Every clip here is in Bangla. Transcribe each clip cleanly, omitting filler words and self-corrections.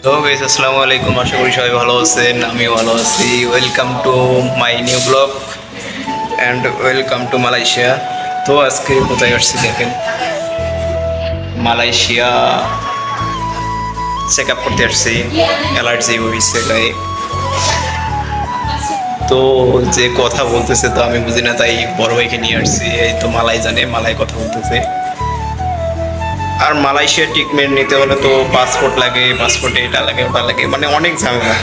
তো গাইস আসসালামু আলাইকুম, আশা করি সবাই ভালো আছেন। আমিও ভালো আছি। Welcome to my new blog and welcome to Malaysia. তো আজকে কোথায় আসছি দেখেন, মালয়েশিয়া চেক আপ করতে আসছি। অ্যালার্জি হয়েছে গায়ে। তো যে কথা বলতেছে তো আমি বুঝি না, তাই বড় ভাইকে নিয়ে আসছি। এই তো মালাই জানে, মালাই কথা বলতেছে। আর মালয়েশিয়া ট্রিটমেন্ট নিতে হলে তো পাসপোর্ট লাগে, পাসপোর্টে এটা লাগে ওটা লাগে, মানে অনেক ঝামেলা।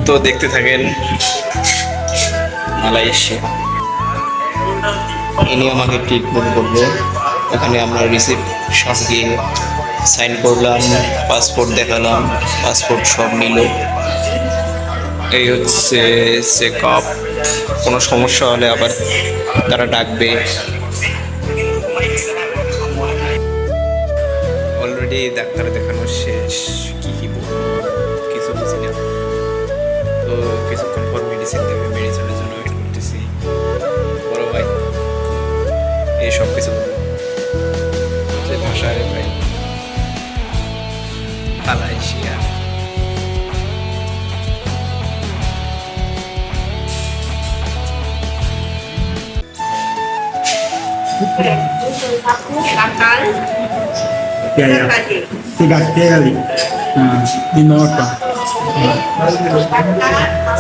তো দেখতে থাকেন মালয়েশিয়া। ইনি আমাকে ট্রিটমেন্ট করবে। এখানে আমরা রিসিপ্ট সব দিয়ে সাইন করলাম, পাসপোর্ট দেখালাম, পাসপোর্ট সব নিল। এই হচ্ছে চেক আপ। কোনো সমস্যা হলে আবার তারা ডাকবে। অলরেডি ডাক্তার দেখানো শেষ। কি বলবো, কিছু বুঝি না। তো কিছুক্ষণ পর মেডিসিন দেবে, মেডিসিনের জন্য ওয়েট করতেছি। বড় ভাই এই সব কিছু বলবো যে ভাষা, রে ভাই। Malaysia Ya, ya. Tiga kali. Nah, di nomor apa?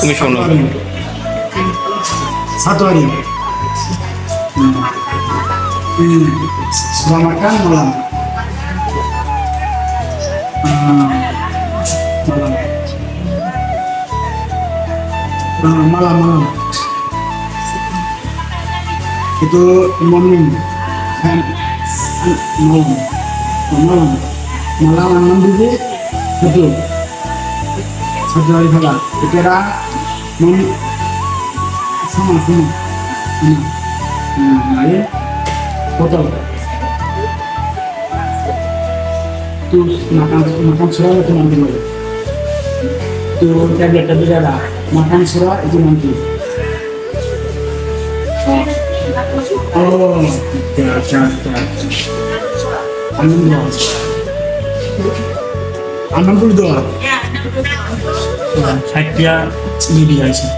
তুমি শোনো। Satu hari. Setelah makan malam. Malam. Malam. Itu morning. Malam 6 ribu satu hari salat. Kira sama. Lain potong. Terus makan surah itu nanti boleh. Itu tablet ada. Makan surah itu nanti. Oh, ya. Anam puluh dua. Saya ini aja.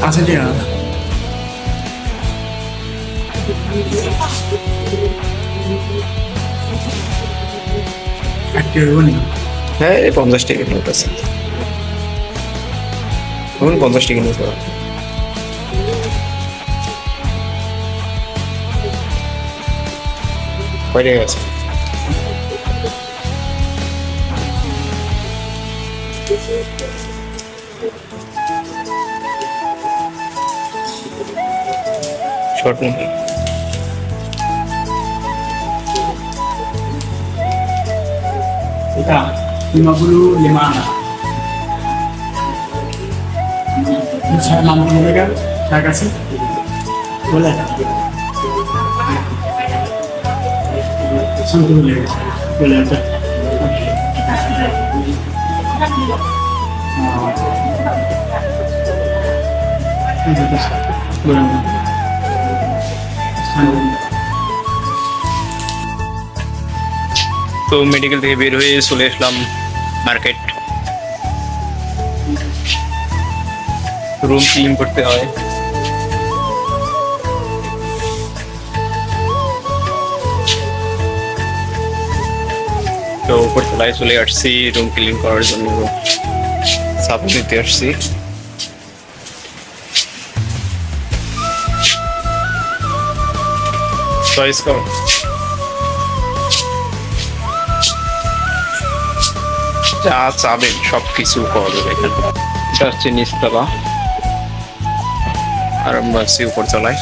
Asal dia. Aktif ni. হ্যাঁ, 50 টাকা নোট আছে। এখন 50 টাকা নোট আছে। কয় টাকা আছে? Short movie. Kita 55 anak. Saya mampu kan? Saya kasih. Boleh. Santu boleh aja. Boleh. তো মেডিকেল থেকে বের হয়ে চলে আসলাম মার্কেট। রুম ক্লিন করতে হয়। তো উপর তলায় চলে আসছি রুম ক্লিন করার জন্য, সাবুন দিতে আসছি। চয়েস করো। যা চাবেন সব কিছু পাওয়া যাবে এখানে। এটা হচ্ছে নিচতলা, আর আমরা আছি উপর তলায়।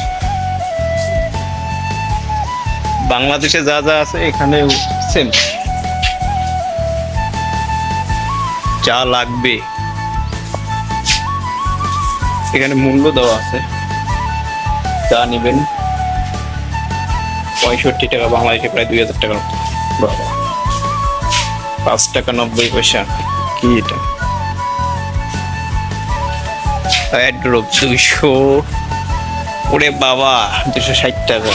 বাংলাদেশে যা আছে এখানে সেম, যা লাগবে এখানে মূল্য দেওয়া আছে। যা নেবেন 65 টাকা, বাংলাদেশে প্রায় 2000 টাকার মতো। 5 টাকা 90 পয়সা। কি এটা? অ্যাড্রপ 200। ওরে বাবা, 260 টাকা।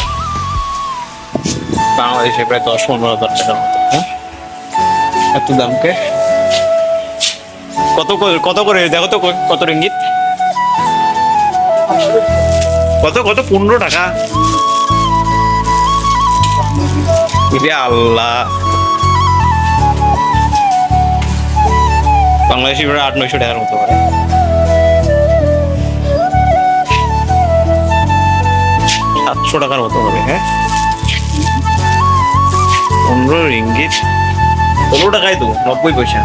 বাংলাদেশে প্রায় 10-15 হাজার টাকার মতো। হ্যাঁ, এত দাম কে? কত করে দেখো তো, কত রিঙ্গিত? কত 15 টাকা? ইরে আল্লাহ, বাংলাদেশি প্রায় 800-900 টাকার মতো করে। 700 টাকার মতো হবে। হ্যাঁ, 15 রিঙ্গিত 15 টাকায় তো 90 পয়সা।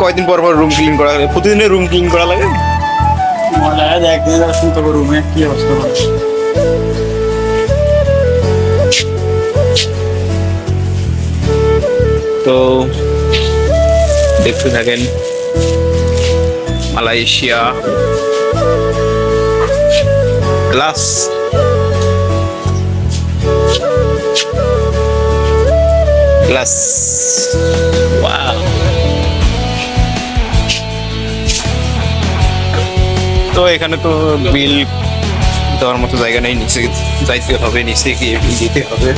কয়দিন পর পর রুম ক্লিন করা লাগে? প্রতিদিনের রুম ক্লিন করা লাগে? মজা আছে, একদিন শুনতে পারবো রুমে কি অবস্থা হয়। তো দেখতে থাকেন মালয়েশিয়া গ্লাস। Glass, wow. তো এখানে তো বিল দেওয়ার মতো জায়গা নেই, নিচে যাইতে হবে, নিচে গিয়ে বিল দিতে হবে।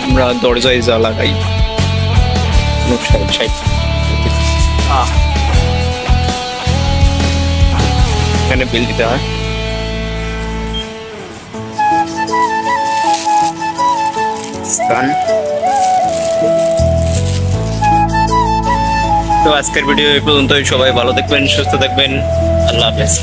আমরা দরজায় যা লাগাই এখানে বিল দিতে হয়। তো আজকের ভিডিও এই পর্যন্তই। সবাই ভালো থাকবেন, সুস্থ থাকবেন। আল্লাহ হাফেজ।